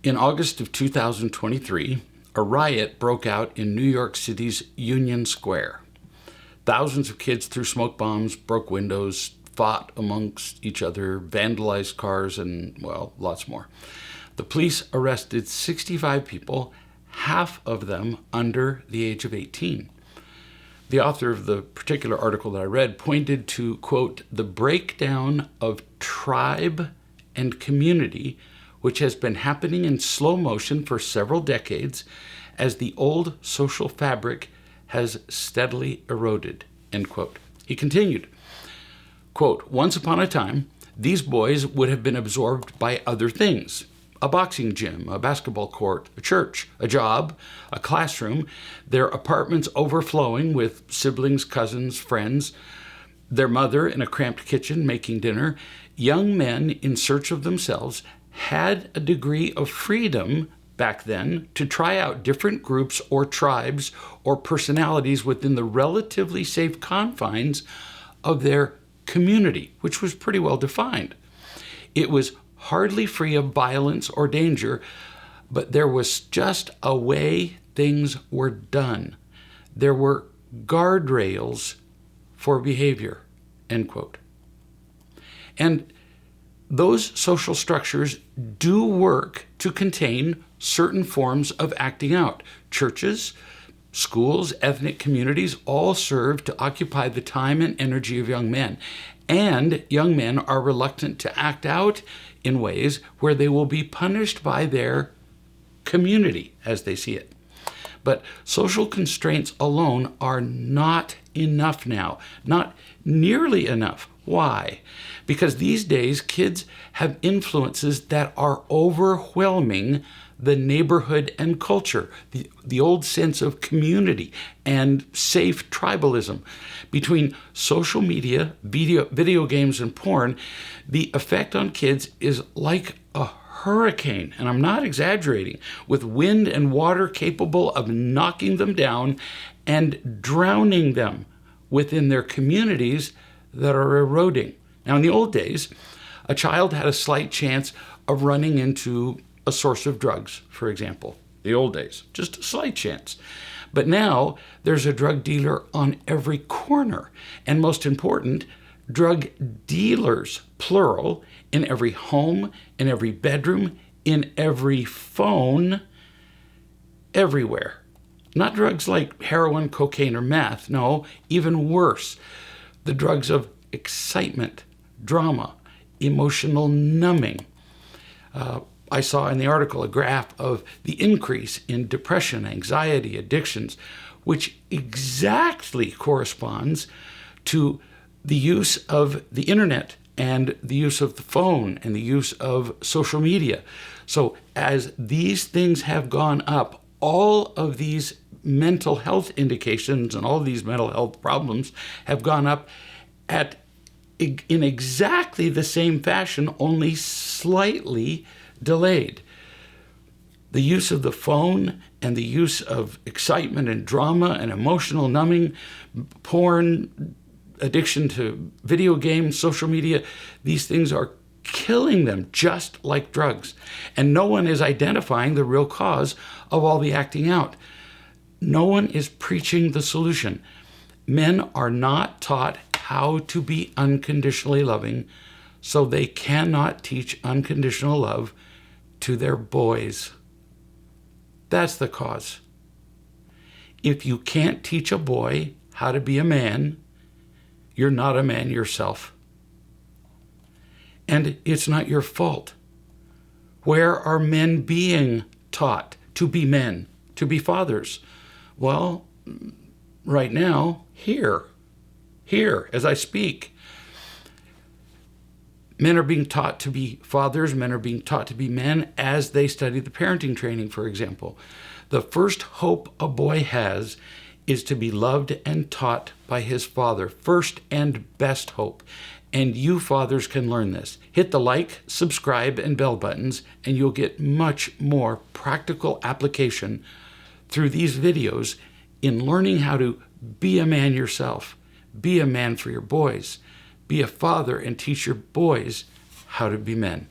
In August of 2023, a riot broke out in New York City's Union Square. Thousands of kids threw smoke bombs, broke windows, fought amongst each other, vandalized cars, and, well, lots more. The police arrested 65 people, half of them under the age of 18. The author of the particular article that I read pointed to, quote, the breakdown of tribe and community, which has been happening in slow motion for several decades as the old social fabric has steadily eroded, end quote. He continued, quote, once upon a time, these boys would have been absorbed by other things. A boxing gym, a basketball court, a church, a job, a classroom, their apartments overflowing with siblings, cousins, friends, their mother in a cramped kitchen making dinner. Young men in search of themselves had a degree of freedom back then to try out different groups or tribes or personalities within the relatively safe confines of their community, which was pretty well defined. It was hardly free of violence or danger, but there was just a way things were done. There were guardrails for behavior, end quote. And those social structures do work to contain certain forms of acting out. Churches, schools, ethnic communities all serve to occupy the time and energy of young men. And young men are reluctant to act out in ways where they will be punished by their community as they see it. But social constraints alone are not enough now, not nearly enough. Why? Because these days kids have influences that are overwhelming the neighborhood and culture, the old sense of community and safe tribalism. Between social media, video games, and porn, the effect on kids is like a hurricane, and I'm not exaggerating, with wind and water capable of knocking them down and drowning them within their communities that are eroding. Now, in the old days, a child had a slight chance of running into a source of drugs, for example. The old days, just a slight chance. But now there's a drug dealer on every corner. And most important, drug dealers, plural, in every home, in every bedroom, in every phone, everywhere. Not drugs like heroin, cocaine, or meth. No, even worse. The drugs of excitement, drama, emotional numbing. I saw in the article a graph of the increase in depression, anxiety, addictions, which exactly corresponds to the use of the internet and the use of the phone and the use of social media. So as these things have gone up, all of these mental health indications and all of these mental health problems have gone up in exactly the same fashion, only slightly delayed. The use of the phone and the use of excitement and drama and emotional numbing, porn, addiction to video games, social media, these things are killing them just like drugs. And no one is identifying the real cause of all the acting out. No one is preaching the solution. Men are not taught how to be unconditionally loving, so they cannot teach unconditional love to their boys. That's the cause. If you can't teach a boy how to be a man, you're not a man yourself. And it's not your fault. Where are men being taught to be men, to be fathers? Well, right now, here, as I speak. Men are being taught to be fathers, men are being taught to be men as they study the parenting training, for example. The first hope a boy has is to be loved and taught by his father. First and best hope. And you fathers can learn this. Hit the like, subscribe, and bell buttons, and you'll get much more practical application through these videos in learning how to be a man yourself. Be a man for your boys. Be a father and teach your boys how to be men.